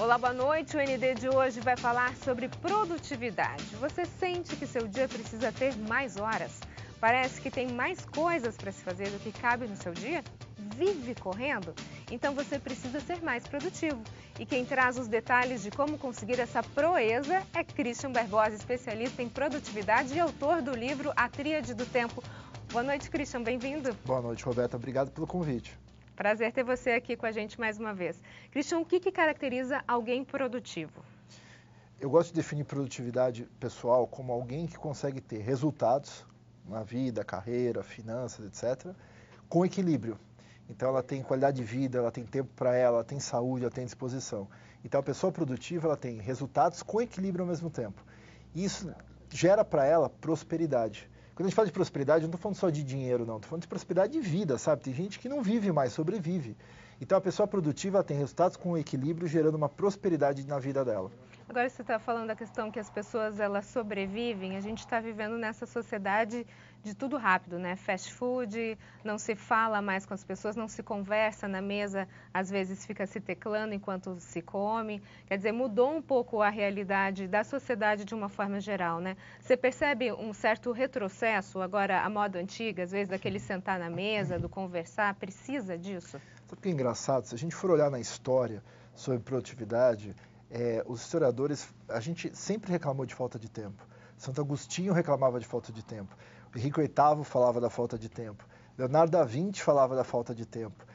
Olá, boa noite. O ND de hoje vai falar sobre produtividade. Você sente que seu dia precisa ter mais horas? Parece que tem mais coisas para se fazer do que cabe no seu dia? Vive correndo? Então você precisa ser mais produtivo. E quem traz os detalhes de como conseguir essa proeza é Christian Berbosa, especialista em produtividade e autor do livro A Tríade do Tempo. Boa noite, Christian. Bem-vindo. Boa noite, Roberta. Obrigado pelo convite. Prazer ter você aqui com a gente mais uma vez. Christian, o que caracteriza alguém produtivo? Eu gosto de definir produtividade pessoal como alguém que consegue ter resultados na vida, carreira, finanças, etc., com equilíbrio. Então, ela tem qualidade de vida, ela tem tempo para ela tem saúde, ela tem disposição. Então, a pessoa produtiva, ela tem resultados com equilíbrio ao mesmo tempo. E isso gera para ela prosperidade. Quando a gente fala de prosperidade, eu não estou falando só de dinheiro, não. Estou falando de prosperidade de vida, sabe? Tem gente que não vive mais, sobrevive. Então, a pessoa produtiva tem resultados com equilíbrio, gerando uma prosperidade na vida dela. Agora, você está falando da questão que as pessoas, elas sobrevivem. A gente está vivendo nessa sociedade de tudo rápido, né? Fast food, não se fala mais com as pessoas, não se conversa na mesa, às vezes fica se teclando enquanto se come. Quer dizer, mudou um pouco a realidade da sociedade de uma forma geral, né? Você percebe um certo retrocesso agora à moda antiga, às vezes daquele sentar na mesa, do conversar, precisa disso? Sabe o que é engraçado? Se a gente for olhar na história sobre produtividade, os historiadores, a gente sempre reclamou de falta de tempo. Santo Agostinho reclamava de falta de tempo. Henrique VIII falava da falta de tempo. Leonardo da Vinci falava da falta de tempo.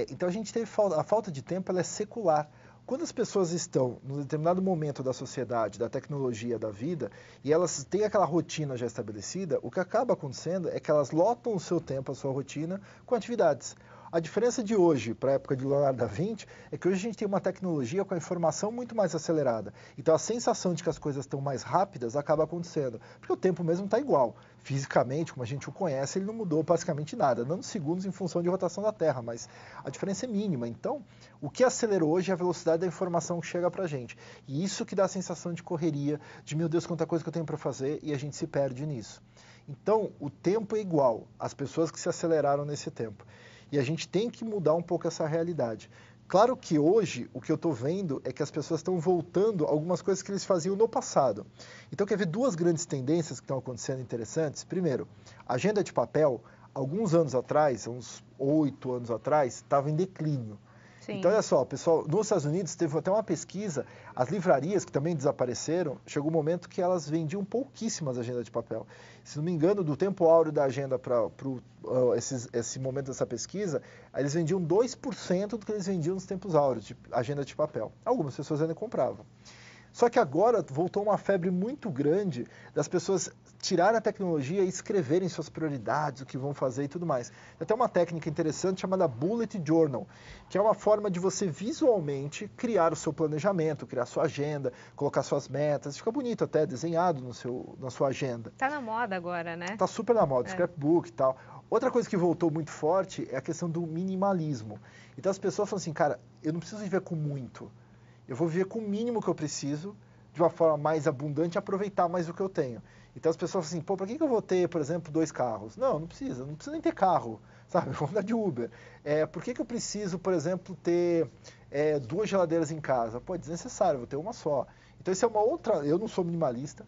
Então a gente teve a falta de tempo, ela é secular. Quando as pessoas estão num determinado momento da sociedade, da tecnologia, da vida, e elas têm aquela rotina já estabelecida, o que acaba acontecendo é que elas lotam o seu tempo, a sua rotina, com atividades. A diferença de hoje para a época de Leonardo da Vinci é que hoje a gente tem uma tecnologia com a informação muito mais acelerada. Então a sensação de que as coisas estão mais rápidas acaba acontecendo, porque o tempo mesmo está igual. Fisicamente, como a gente o conhece, ele não mudou basicamente nada, dando segundos em função de rotação da Terra, mas a diferença é mínima. Então, o que acelerou hoje é a velocidade da informação que chega para a gente. E isso que dá a sensação de correria, de meu Deus, quanta coisa que eu tenho para fazer, e a gente se perde nisso. Então, o tempo é igual, as pessoas que se aceleraram nesse tempo. E a gente tem que mudar um pouco essa realidade. Claro que hoje o que eu estou vendo é que as pessoas estão voltando a algumas coisas que eles faziam no passado. Então, quer ver duas grandes tendências que estão acontecendo interessantes? Primeiro, a agenda de papel, alguns anos atrás, uns 8 anos atrás, estava em declínio. Sim. Então, olha só, pessoal, nos Estados Unidos teve até uma pesquisa, as livrarias que também desapareceram, chegou um momento que elas vendiam pouquíssimas agendas de papel. Se não me engano, do tempo áureo da agenda para esse momento dessa pesquisa, eles vendiam 2% do que eles vendiam nos tempos áureos de agenda de papel. Algumas pessoas ainda compravam. Só que agora voltou uma febre muito grande das pessoas tirarem a tecnologia e escreverem suas prioridades, o que vão fazer e tudo mais. Tem até uma técnica interessante chamada Bullet Journal, que é uma forma de você visualmente criar o seu planejamento, criar sua agenda, colocar suas metas. Fica bonito até, desenhado na sua agenda. Está na moda agora, né? Está super na moda, scrapbook e tal. Outra coisa que voltou muito forte é a questão do minimalismo. Então as pessoas falam assim, cara, eu não preciso viver com muito. Eu vou viver com o mínimo que eu preciso, de uma forma mais abundante, e aproveitar mais o que eu tenho. Então as pessoas falam assim, pô, para que eu vou ter, por exemplo, 2 carros? Não precisa nem ter carro, sabe? Eu vou andar de Uber. Por que eu preciso, por exemplo, ter 2 geladeiras em casa? Pô, é desnecessário, eu vou ter uma só. Então isso é uma outra, eu não sou minimalista,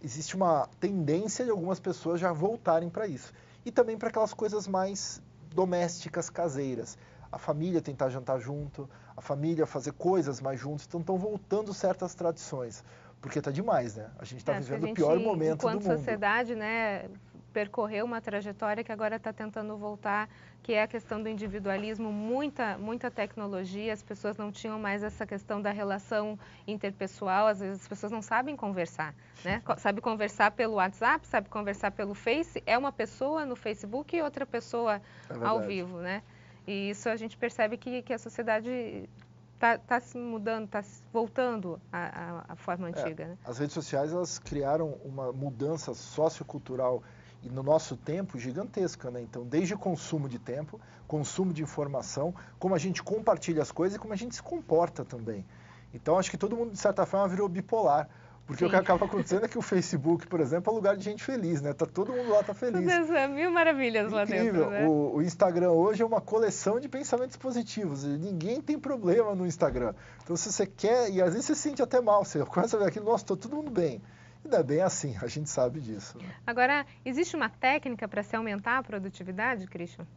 existe uma tendência de algumas pessoas já voltarem para isso. E também para aquelas coisas mais domésticas, caseiras. A família tentar jantar junto, a família fazer coisas mais juntos, então estão voltando certas tradições, porque está demais, né? A gente está vivendo o pior momento do mundo. Enquanto sociedade, né, percorreu uma trajetória que agora está tentando voltar, que é a questão do individualismo, muita tecnologia, as pessoas não tinham mais essa questão da relação interpessoal, às vezes as pessoas não sabem conversar, né? Sabe conversar pelo WhatsApp, sabe conversar pelo Face, é uma pessoa no Facebook e outra pessoa ao vivo, né? E isso a gente percebe que a sociedade está se mudando, está voltando à forma antiga. Né? As redes sociais, elas criaram uma mudança sociocultural e no nosso tempo gigantesca, né? Então, desde consumo de tempo, consumo de informação, como a gente compartilha as coisas e como a gente se comporta também. Então, acho que todo mundo, de certa forma, virou bipolar, Porque o que acaba acontecendo é que o Facebook, por exemplo, é um lugar de gente feliz, né? Tá todo mundo lá, tá feliz. Mil maravilhas lá dentro, né? O Instagram hoje é uma coleção de pensamentos positivos. Ninguém tem problema no Instagram. Então, se você quer, e às vezes você se sente até mal, você começa a ver aquilo, nossa, tá todo mundo bem. E não é bem assim, a gente sabe disso. Né? Agora, existe uma técnica para se aumentar a produtividade, Christian?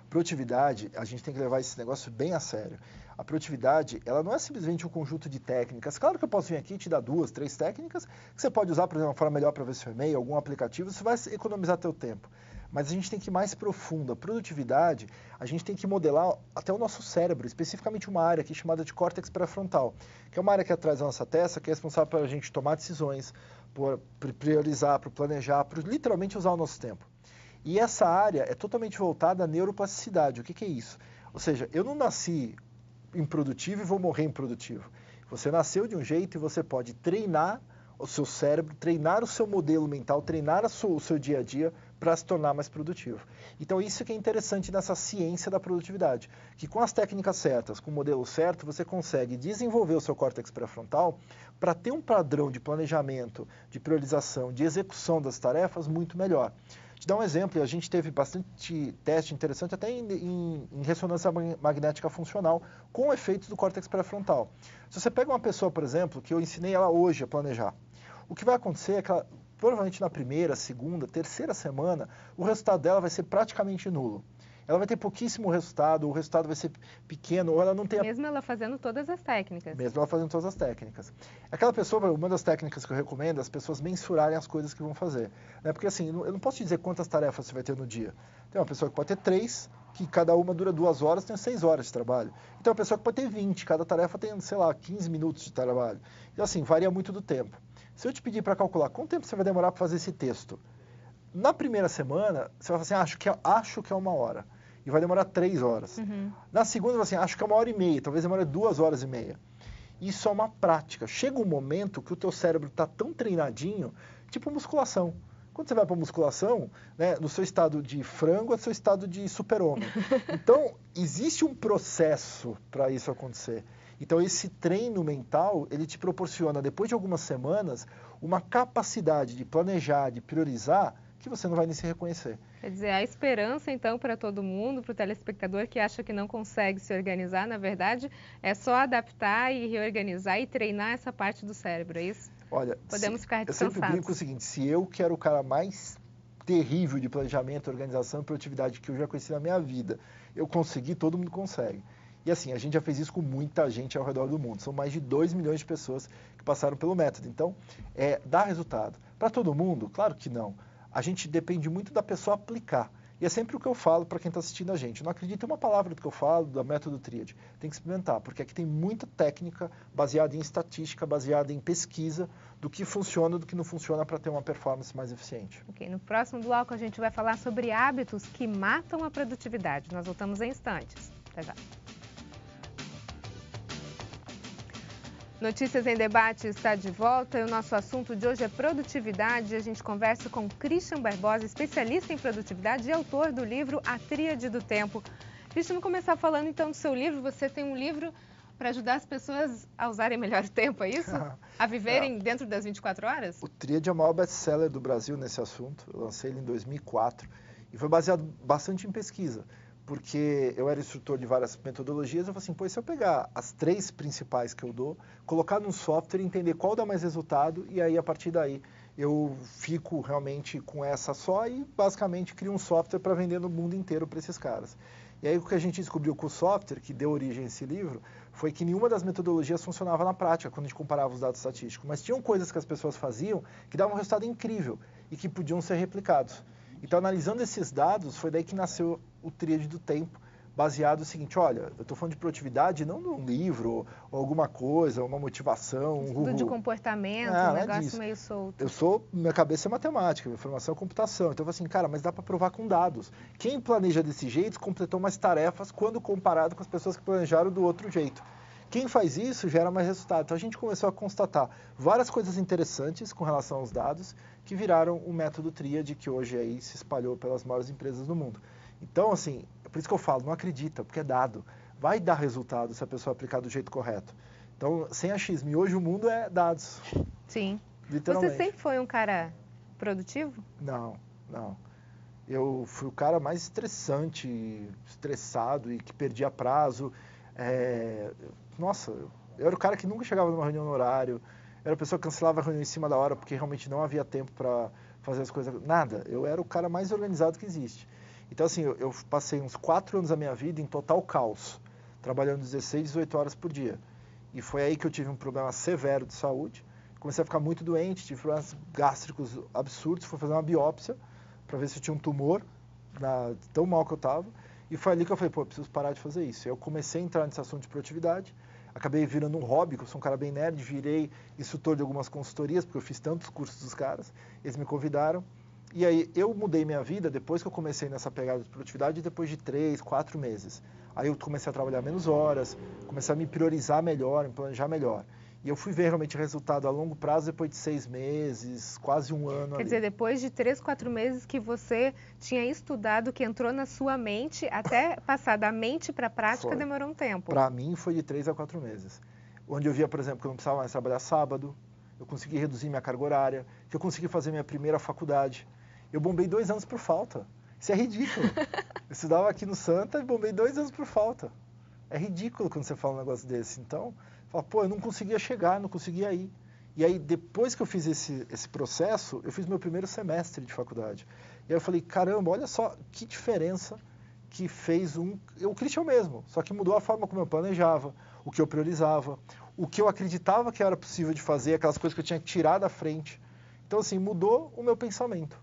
Produtividade, a gente tem que levar esse negócio bem a sério. A produtividade, ela não é simplesmente um conjunto de técnicas. Claro que eu posso vir aqui e te dar 2, 3 técnicas que você pode usar, por exemplo, uma forma melhor para ver seu e-mail, algum aplicativo, isso vai economizar teu tempo. Mas a gente tem que ir mais profundo. A produtividade, a gente tem que modelar até o nosso cérebro, especificamente uma área aqui chamada de córtex pré-frontal, que é uma área que é atrás da nossa testa, que é responsável para a gente tomar decisões, por priorizar, por planejar, por literalmente usar o nosso tempo. E essa área é totalmente voltada à neuroplasticidade. O que é isso? Ou seja, eu não nasci improdutivo e vou morrer improdutivo. Você nasceu de um jeito e você pode treinar o seu cérebro, treinar o seu modelo mental, treinar o seu dia a dia para se tornar mais produtivo. Então, isso que é interessante nessa ciência da produtividade, que com as técnicas certas, com o modelo certo, você consegue desenvolver o seu córtex pré-frontal para ter um padrão de planejamento, de priorização, de execução das tarefas muito melhor. Te dar um exemplo, a gente teve bastante teste interessante até em ressonância magnética funcional com efeitos do córtex pré-frontal. Se você pega uma pessoa, por exemplo, que eu ensinei ela hoje a planejar, o que vai acontecer é que ela, provavelmente na primeira, segunda, terceira semana, o resultado dela vai ser praticamente nulo. Ela vai ter pouquíssimo resultado, o resultado vai ser pequeno, ou ela não tem... Mesmo ela fazendo todas as técnicas. Mesmo ela fazendo todas as técnicas. Aquela pessoa, uma das técnicas que eu recomendo é as pessoas mensurarem as coisas que vão fazer. Né? Porque assim, eu não posso te dizer quantas tarefas você vai ter no dia. Tem uma pessoa que pode ter 3, que cada uma dura 2 horas, tem 6 horas de trabalho. Então, uma pessoa que pode ter 20, cada tarefa tem, sei lá, 15 minutos de trabalho. Então, assim, varia muito do tempo. Se eu te pedir para calcular quanto tempo você vai demorar para fazer esse texto, na primeira semana, você vai falar assim, acho que é 1 hora. E vai demorar 3 horas. Uhum. Na segunda, assim, acho que é 1h30, talvez demore 2 horas e meia. Isso é uma prática. Chega um momento que o teu cérebro está tão treinadinho, tipo musculação. Quando você vai para musculação, né, no seu estado de frango é o seu estado de super-homem. Então, existe um processo para isso acontecer. Então, esse treino mental, ele te proporciona, depois de algumas semanas, uma capacidade de planejar, de priorizar, que você não vai nem se reconhecer. Quer dizer, a esperança, então, para todo mundo, para o telespectador que acha que não consegue se organizar, na verdade, é só adaptar e reorganizar e treinar essa parte do cérebro, é isso? Olha, podemos ficar eu descansados. sempre brinco o seguinte, se eu que era o cara mais terrível de planejamento, organização e produtividade que eu já conheci na minha vida, eu consegui, todo mundo consegue. E assim, a gente já fez isso com muita gente ao redor do mundo. São mais de 2 milhões de pessoas que passaram pelo método. Então, dá resultado. Para todo mundo? Claro que não. A gente depende muito da pessoa aplicar. E é sempre o que eu falo para quem está assistindo a gente. Não acredita em uma palavra do que eu falo, do método Tríade. Tem que experimentar, porque aqui tem muita técnica baseada em estatística, baseada em pesquisa, do que funciona e do que não funciona para ter uma performance mais eficiente. Ok, no próximo bloco a gente vai falar sobre hábitos que matam a produtividade. Nós voltamos em instantes. Até já. Notícias em Debate está de volta e o nosso assunto de hoje é produtividade. A gente conversa com Christian Barbosa, especialista em produtividade e autor do livro A Tríade do Tempo. Christian, vamos começar falando então do seu livro. Você tem um livro para ajudar as pessoas a usarem melhor o tempo, é isso? A viverem dentro das 24 horas? O Tríade é o maior best-seller do Brasil nesse assunto. Eu lancei ele em 2004 e foi baseado bastante em pesquisa. Porque eu era instrutor de várias metodologias, eu falei assim, pô, se eu pegar as 3 principais que eu dou, colocar num software, entender qual dá mais resultado, e aí, a partir daí, eu fico realmente com essa só e, basicamente, crio um software para vender no mundo inteiro para esses caras. E aí, o que a gente descobriu com o software, que deu origem a esse livro, foi que nenhuma das metodologias funcionava na prática, quando a gente comparava os dados estatísticos. Mas tinham coisas que as pessoas faziam que davam um resultado incrível e que podiam ser replicados. Então, analisando esses dados, foi daí que nasceu o Tríade do Tempo, baseado no seguinte, olha, eu estou falando de produtividade não num livro, ou alguma coisa, uma motivação, Estudo de comportamento, um negócio meio solto. Minha cabeça é matemática, minha formação é computação. Então, eu falei assim, cara, mas dá para provar com dados. Quem planeja desse jeito completou mais tarefas quando comparado com as pessoas que planejaram do outro jeito. Quem faz isso gera mais resultado. Então, a gente começou a constatar várias coisas interessantes com relação aos dados que viraram o método Tríade, que hoje aí se espalhou pelas maiores empresas do mundo. Então, assim, é por isso que eu falo, não acredita, porque é dado. Vai dar resultado se a pessoa aplicar do jeito correto. Então, sem achismo. E hoje o mundo é dados. Sim. literalmente. Você sempre foi um cara produtivo? Não, não. Eu fui o cara mais estressado e que perdia prazo. Nossa, eu era o cara que nunca chegava numa reunião no horário. Eu era a pessoa que cancelava a reunião em cima da hora porque realmente não havia tempo para fazer as coisas. Nada. Eu era o cara mais organizado que existe. Então, assim, eu passei uns 4 anos da minha vida em total caos, trabalhando 16, 18 horas por dia. E foi aí que eu tive um problema severo de saúde. Comecei a ficar muito doente, tive problemas gástricos absurdos, fui fazer uma biópsia para ver se eu tinha um tumor, tão mal que eu estava. E foi ali que eu falei, pô, eu preciso parar de fazer isso. Eu comecei a entrar nesse assunto de produtividade, acabei virando um hobby, que eu sou um cara bem nerd, virei instrutor de algumas consultorias, porque eu fiz tantos cursos dos caras, eles me convidaram. E aí eu mudei minha vida depois que eu comecei nessa pegada de produtividade, depois de 3, 4 meses. Aí eu comecei a trabalhar menos horas, comecei a me priorizar melhor, me planejar melhor. E eu fui ver realmente resultado a longo prazo depois de 6 meses, quase um ano. Quer dizer, depois de 3, 4 meses que você tinha estudado, que entrou na sua mente, até passar da mente para a prática demorou um tempo. Para mim foi de 3 a 4 meses. Onde eu via, por exemplo, que eu não precisava mais trabalhar sábado, eu consegui reduzir minha carga horária, que eu consegui fazer minha primeira faculdade. Eu bombei 2 anos por falta. Isso é ridículo. Eu estudava aqui no Santa e bombei 2 anos por falta. É ridículo quando você fala um negócio desse. Então, fala, pô, eu não conseguia chegar, não conseguia ir. E aí, depois que eu fiz esse processo, eu fiz meu primeiro semestre de faculdade. E aí eu falei, caramba, olha só que diferença que fez o Christian mesmo, só que mudou a forma como eu planejava, o que eu priorizava, o que eu acreditava que era possível de fazer, aquelas coisas que eu tinha que tirar da frente. Então, assim, mudou o meu pensamento.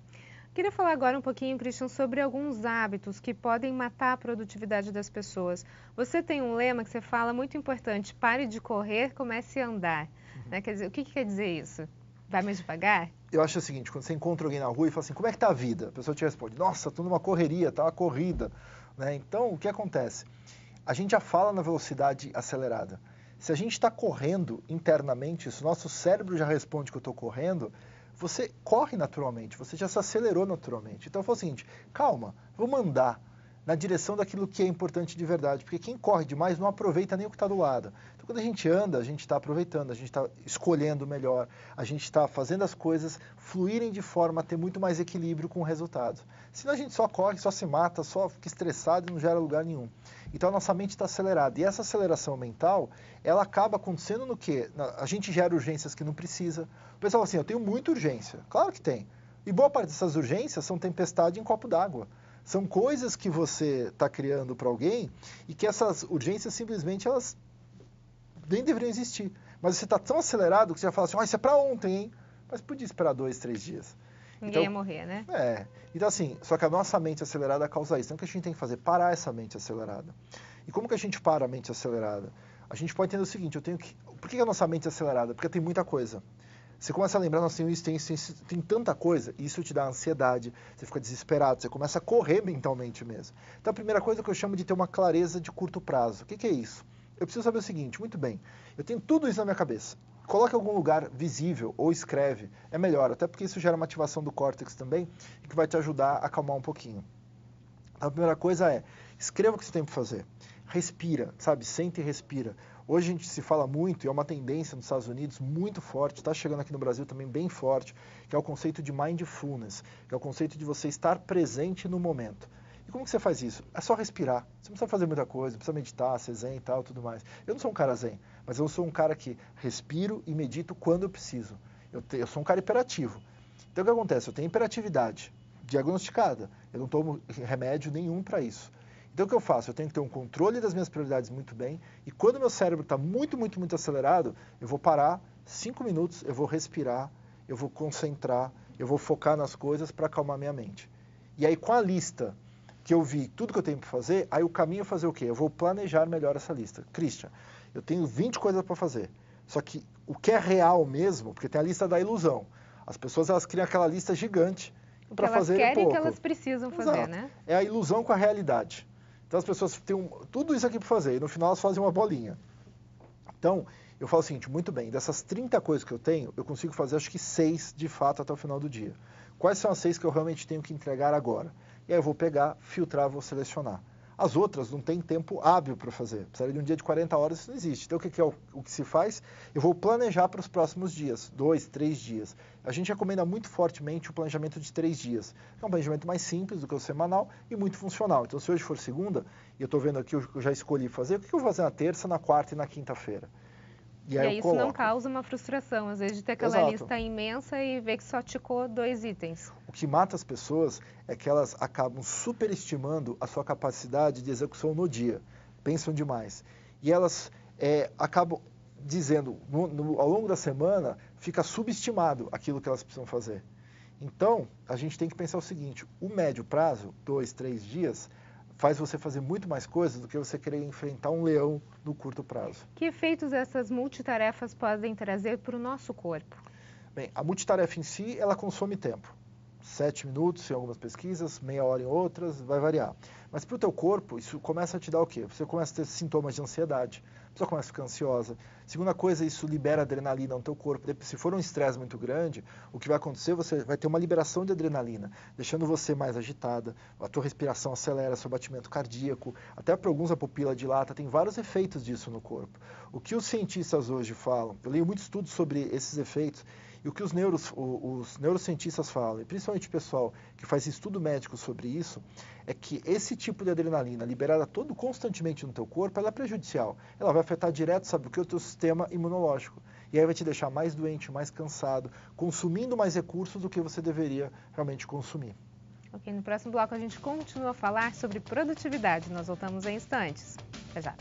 Queria falar agora um pouquinho, Christian, sobre alguns hábitos que podem matar a produtividade das pessoas. Você tem um lema que você fala muito importante, pare de correr, comece a andar. Né? Quer dizer, o que quer dizer isso? Vai mais devagar? Eu acho o seguinte, quando você encontra alguém na rua e fala assim, como é que tá a vida? A pessoa te responde, nossa, tô numa correria, tá uma corrida. Né? Então, o que acontece? A gente já fala na velocidade acelerada. Se a gente está correndo internamente, se o nosso cérebro já responde que eu estou correndo, você corre naturalmente, você já se acelerou naturalmente. Então, eu falo o seguinte, calma, vamos andar na direção daquilo que é importante de verdade, porque quem corre demais não aproveita nem o que está do lado. Então, quando a gente anda, a gente está aproveitando, a gente está escolhendo melhor, a gente está fazendo as coisas fluírem de forma a ter muito mais equilíbrio com o resultado. Senão a gente só corre, só se mata, só fica estressado e não gera lugar nenhum. Então a nossa mente está acelerada. E essa aceleração mental, ela acaba acontecendo no quê? A gente gera urgências que não precisa. O pessoal fala assim, eu tenho muita urgência. Claro que tem. E boa parte dessas urgências são tempestade em copo d'água. São coisas que você está criando para alguém e que essas urgências simplesmente elas nem deveriam existir. Mas você está tão acelerado que você vai falar assim, isso é para ontem, hein? Mas podia esperar 2, 3 dias. Ninguém ia morrer, né? Então assim, só que a nossa mente acelerada causa isso. Então o que a gente tem que fazer? Parar essa mente acelerada. E como que a gente para a mente acelerada? A gente pode entender o seguinte, por que a nossa mente é acelerada? Porque tem muita coisa. Você começa a lembrar, nossa, tem tanta coisa, e isso te dá ansiedade, você fica desesperado, você começa a correr mentalmente mesmo. Então a primeira coisa que eu chamo de ter uma clareza de curto prazo. O que é isso? Eu preciso saber o seguinte, muito bem, eu tenho tudo isso na minha cabeça. Coloque em algum lugar visível ou escreve, é melhor, até porque isso gera uma ativação do córtex também, e que vai te ajudar a acalmar um pouquinho. Então, a primeira coisa é, escreva o que você tem para fazer. Respira, sabe? Senta e respira. Hoje a gente se fala muito, e é uma tendência nos Estados Unidos muito forte, está chegando aqui no Brasil também bem forte, que é o conceito de mindfulness, que é o conceito de você estar presente no momento. E como que você faz isso? É só respirar. Você não precisa fazer muita coisa, não precisa meditar, ser zen e tal, tudo mais. Eu não sou um cara zen, mas eu sou um cara que respiro e medito quando eu preciso. Eu sou um cara hiperativo. Então o que acontece? Eu tenho hiperatividade diagnosticada. Eu não tomo remédio nenhum para isso. Então o que eu faço? Eu tenho que ter um controle das minhas prioridades muito bem. E quando meu cérebro está muito acelerado, eu vou parar 5 minutos, eu vou respirar, eu vou concentrar, eu vou focar nas coisas para acalmar minha mente. E aí com a lista que eu vi tudo que eu tenho para fazer, aí o caminho é fazer o quê? Eu vou planejar melhor essa lista. Christian, eu tenho 20 coisas para fazer. Só que o que é real mesmo, porque tem a lista da ilusão. As pessoas elas criam aquela lista gigante para fazer pouco. Elas querem que elas precisam fazer, Exato. Né? É a ilusão com a realidade. Então as pessoas têm tudo isso aqui para fazer e no final elas fazem uma bolinha. Então eu falo o seguinte, muito bem, dessas 30 coisas que eu tenho, eu consigo fazer acho que 6 de fato até o final do dia. Quais são as 6 que eu realmente tenho que entregar agora? E aí eu vou pegar, filtrar, vou selecionar. As outras não têm tempo hábil para fazer. Precisaria de um dia de 40 horas, isso não existe. Então, o que se faz? Eu vou planejar para os próximos dias, 2, 3 dias. A gente recomenda muito fortemente o planejamento de 3 dias. É um planejamento mais simples do que o semanal e muito funcional. Então, se hoje for segunda, e eu estou vendo aqui, eu já escolhi fazer, o que eu vou fazer na terça, na quarta e na quinta-feira? E aí isso não causa uma frustração, às vezes, de ter aquela lista imensa e ver que só ticou 2 itens. O que mata as pessoas é que elas acabam superestimando a sua capacidade de execução no dia. Pensam demais. E elas acabam dizendo, ao longo da semana, fica subestimado aquilo que elas precisam fazer. Então, a gente tem que pensar o seguinte, o médio prazo, 2, 3 dias, faz você fazer muito mais coisas do que você querer enfrentar um leão no curto prazo. Que efeitos essas multitarefas podem trazer para o nosso corpo? Bem, a multitarefa em si, ela consome tempo. 7 minutos em algumas pesquisas, meia hora em outras, vai variar. Mas para o teu corpo, isso começa a te dar o quê? Você começa a ter sintomas de ansiedade, a pessoa começa a ficar ansiosa. Segunda coisa, isso libera adrenalina no teu corpo. Se for um estresse muito grande, o que vai acontecer, você vai ter uma liberação de adrenalina, deixando você mais agitada, a tua respiração acelera, seu batimento cardíaco, até para alguns a pupila dilata, tem vários efeitos disso no corpo. O que os cientistas hoje falam, eu leio muitos estudos sobre esses efeitos, e o que os neurocientistas falam, e principalmente o pessoal que faz estudo médico sobre isso, é que esse tipo de adrenalina liberada constantemente no teu corpo, ela é prejudicial. Ela vai afetar direto, sabe o que? O teu sistema imunológico. E aí vai te deixar mais doente, mais cansado, consumindo mais recursos do que você deveria realmente consumir. Ok, no próximo bloco a gente continua a falar sobre produtividade. Nós voltamos em instantes. Até já.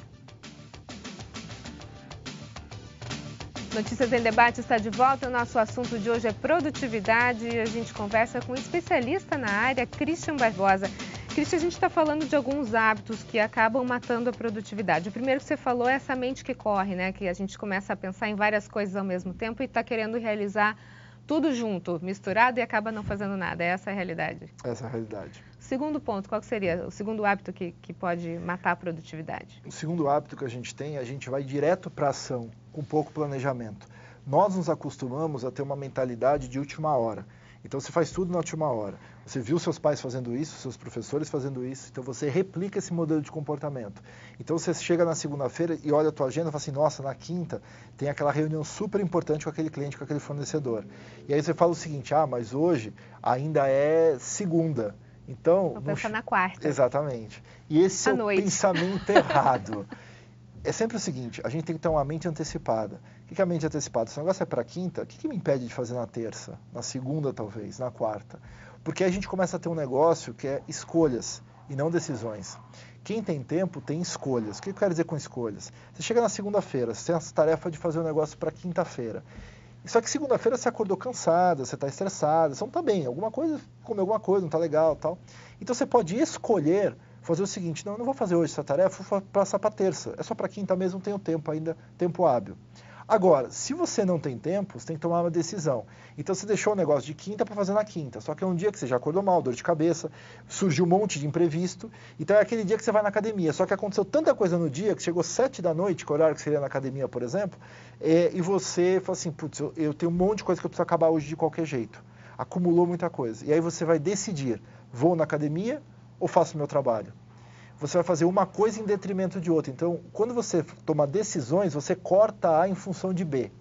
Notícias em Debate está de volta. O nosso assunto de hoje é produtividade e a gente conversa com um especialista na área, Christian Barbosa. Christian, a gente está falando de alguns hábitos que acabam matando a produtividade. O primeiro que você falou é essa mente que corre, né? Que a gente começa a pensar em várias coisas ao mesmo tempo e está querendo realizar tudo junto, misturado e acaba não fazendo nada. Essa é a realidade. Essa é a realidade. Segundo ponto, qual que seria o segundo hábito que pode matar a produtividade? O segundo hábito que a gente tem, a gente vai direto para a ação, com pouco planejamento. Nós nos acostumamos a ter uma mentalidade de última hora. Então você faz tudo na última hora. Você viu seus pais fazendo isso, seus professores fazendo isso, então você replica esse modelo de comportamento. Então você chega na segunda-feira e olha a tua agenda e fala assim, nossa, na quinta tem aquela reunião super importante com aquele cliente, com aquele fornecedor. E aí você fala o seguinte, mas hoje ainda é segunda. Então, vou pensar na quarta. Exatamente. E esse é o pensamento errado. É sempre o seguinte, a gente tem que ter uma mente antecipada. O que é a mente antecipada? Se o negócio é para quinta, o que me impede de fazer na terça, na segunda talvez, na quarta? Porque aí a gente começa a ter um negócio que é escolhas e não decisões. Quem tem tempo tem escolhas. O que eu quero dizer com escolhas? Você chega na segunda-feira, você tem essa tarefa de fazer o negócio para quinta-feira. Só que segunda-feira você acordou cansada, você está estressada, você não está bem, comeu alguma coisa, não está legal, tal. Então você pode escolher fazer o seguinte, não, eu não vou fazer hoje essa tarefa, vou passar para terça. É só para quinta mesmo, não tenho tempo ainda, tempo hábil. Agora, se você não tem tempo, você tem que tomar uma decisão. Então você deixou o negócio de quinta para fazer na quinta, só que é um dia que você já acordou mal, dor de cabeça, surgiu um monte de imprevisto, então é aquele dia que você vai na academia, só que aconteceu tanta coisa no dia que chegou 7 da noite, que é o horário que você iria na academia, por exemplo, e você fala assim, putz, eu tenho um monte de coisa que eu preciso acabar hoje de qualquer jeito. Acumulou muita coisa. E aí você vai decidir, vou na academia ou faço o meu trabalho? Você vai fazer uma coisa em detrimento de outra. Então, quando você toma decisões, você corta A em função de B.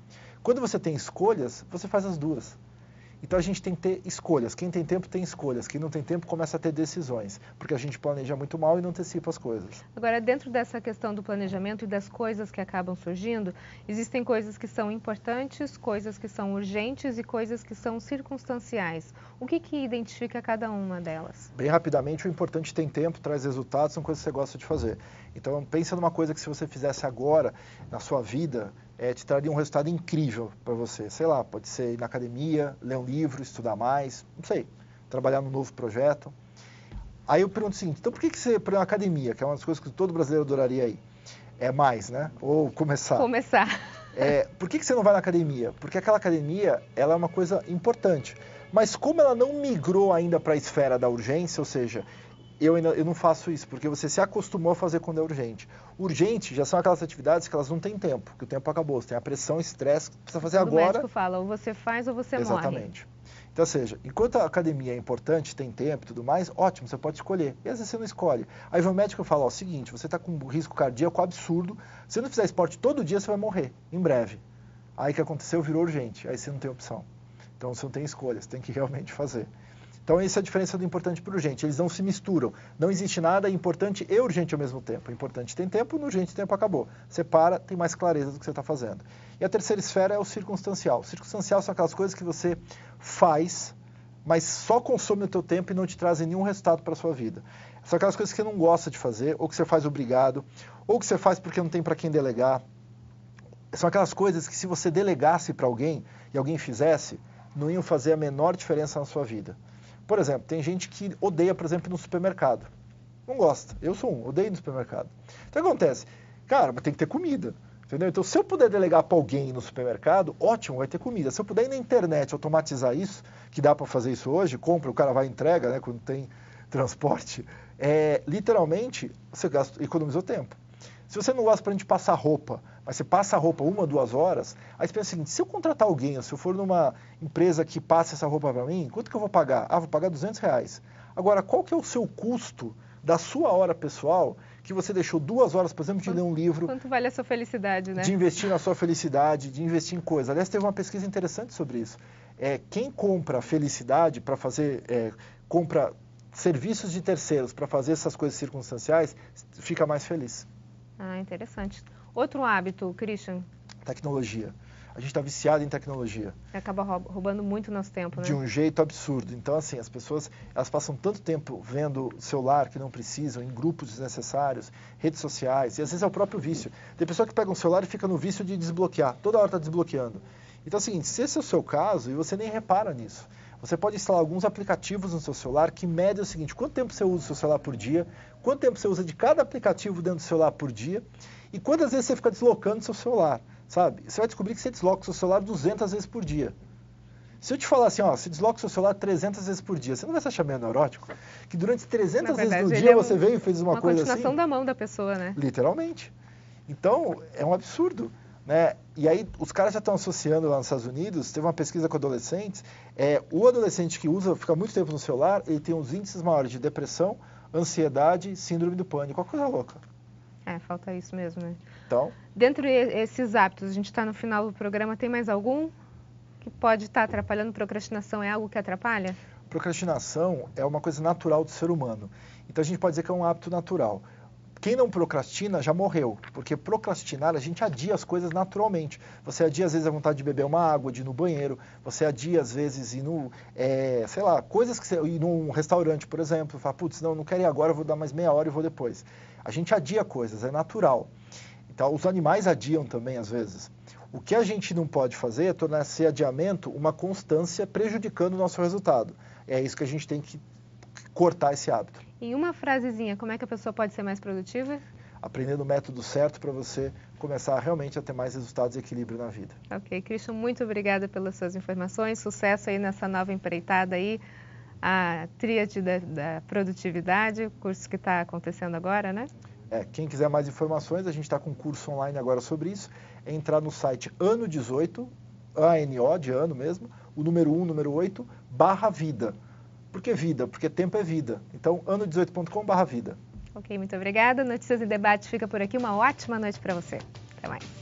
Quando você tem escolhas, você faz as duas. Então, a gente tem que ter escolhas. Quem tem tempo tem escolhas. Quem não tem tempo começa a ter decisões. Porque a gente planeja muito mal e não antecipa as coisas. Agora, dentro dessa questão do planejamento e das coisas que acabam surgindo, existem coisas que são importantes, coisas que são urgentes e coisas que são circunstanciais. O que identifica cada uma delas? Bem rapidamente, o importante tem tempo, traz resultados, são coisas que você gosta de fazer. Então, pensa numa coisa que se você fizesse agora, na sua vida, te traria um resultado incrível para você. Sei lá, pode ser ir na academia, ler um livro, estudar mais, não sei, trabalhar num novo projeto. Aí eu pergunto o seguinte, então por que você ir na academia, que é uma das coisas que todo brasileiro adoraria ir? É mais, né? Ou começar. Por que você não vai na academia? Porque aquela academia, ela é uma coisa importante. Mas como ela não migrou ainda para a esfera da urgência, ou seja, eu não faço isso, porque você se acostumou a fazer quando é urgente. Urgente já são aquelas atividades que elas não têm tempo, que o tempo acabou. Você tem a pressão, estresse, que precisa fazer agora. O médico fala, ou você faz ou você morre. Exatamente. Então, ou seja, enquanto a academia é importante, tem tempo e tudo mais, ótimo, você pode escolher. E às vezes você não escolhe. Aí vem o médico e fala, ó, seguinte, você está com um risco cardíaco absurdo, se você não fizer esporte todo dia, você vai morrer, em breve. Aí o que aconteceu virou urgente, aí você não tem opção. Então você não tem escolha, você tem que realmente fazer. Então essa é a diferença do importante para o urgente, eles não se misturam. Não existe nada importante e urgente ao mesmo tempo. O importante tem tempo, no urgente o tempo acabou. Você para, tem mais clareza do que você está fazendo. E a terceira esfera é o circunstancial. O circunstancial são aquelas coisas que você faz, mas só consome o teu tempo e não te trazem nenhum resultado para a sua vida. São aquelas coisas que você não gosta de fazer, ou que você faz obrigado, ou que você faz porque não tem para quem delegar. São aquelas coisas que se você delegasse para alguém e alguém fizesse, não iam fazer a menor diferença na sua vida. Por exemplo, tem gente que odeia, por exemplo, ir no supermercado. Não gosta. Eu sou um, odeio ir no supermercado. Então o que acontece? Cara, tem que ter comida. Entendeu? Então, se eu puder delegar para alguém no supermercado, ótimo, vai ter comida. Se eu puder ir na internet automatizar isso, que dá para fazer isso hoje, compra, o cara vai e entrega, né, quando tem transporte, literalmente, você economizou tempo. Se você não gosta para a gente passar roupa, mas você passa a roupa 1, 2 horas, aí você pensa o seguinte, se eu contratar alguém, se eu for numa empresa que passa essa roupa para mim, quanto que eu vou pagar? Ah, vou pagar R$200. Agora, qual que é o seu custo da sua hora pessoal, que você deixou 2 horas, por exemplo, de ler um livro... Quanto vale a sua felicidade, né? De investir na sua felicidade, de investir em coisas. Aliás, teve uma pesquisa interessante sobre isso. Quem compra felicidade para fazer... compra serviços de terceiros para fazer essas coisas circunstanciais, fica mais feliz. Ah, interessante. Outro hábito, Christian? Tecnologia. A gente está viciado em tecnologia. Acaba roubando muito nosso tempo, né? De um jeito absurdo. Então, assim, as pessoas, elas passam tanto tempo vendo celular que não precisam, em grupos desnecessários, redes sociais, e às vezes é o próprio vício. Tem pessoa que pega um celular e fica no vício de desbloquear. Toda hora está desbloqueando. Então, é o seguinte, se esse é o seu caso, e você nem repara nisso, você pode instalar alguns aplicativos no seu celular que medem o seguinte, quanto tempo você usa o seu celular por dia, quanto tempo você usa de cada aplicativo dentro do celular por dia, e quantas vezes você fica deslocando o seu celular. Sabe? Você vai descobrir que você desloca o seu celular 200 vezes por dia. Se eu te falar assim, ó, você desloca o seu celular 300 vezes por dia, você não vai se achar meio neurótico? Que durante 300 vezes no dia você veio e fez uma coisa assim? Uma continuação da mão da pessoa, né? Literalmente. Então, é um absurdo. Né? E aí, os caras já estão associando lá nos Estados Unidos, teve uma pesquisa com adolescentes, o adolescente que fica muito tempo no celular, ele tem os índices maiores de depressão, ansiedade, síndrome do pânico, uma coisa louca. Falta isso mesmo, né? Então, dentro desses hábitos, a gente está no final do programa, tem mais algum que pode estar atrapalhando? Procrastinação é algo que atrapalha? Procrastinação é uma coisa natural do ser humano. Então a gente pode dizer que é um hábito natural. Quem não procrastina já morreu, porque procrastinar a gente adia as coisas naturalmente. Você adia às vezes a vontade de beber uma água, de ir no banheiro, você adia às vezes ir no, sei lá, coisas que você, ir num restaurante, por exemplo, fala, putz, não quero ir agora, eu vou dar mais meia hora e vou depois. A gente adia coisas, é natural. Então, os animais adiam também às vezes. O que a gente não pode fazer é tornar esse adiamento uma constância prejudicando o nosso resultado. É isso que a gente tem que cortar esse hábito. Em uma frasezinha, como é que a pessoa pode ser mais produtiva? Aprendendo o método certo para você começar realmente a ter mais resultados e equilíbrio na vida. Ok, Christian, muito obrigada pelas suas informações. Sucesso aí nessa nova empreitada aí, a tríade da produtividade, o curso que está acontecendo agora, né? Quem quiser mais informações, a gente está com um curso online agora sobre isso. É entrar no site ano18, ANO de ano mesmo, o número 1, número 8, /vida. Por que vida? Porque tempo é vida. Então, ano18.com/vida. Ok, muito obrigada. Notícias e Debate fica por aqui. Uma ótima noite para você. Até mais.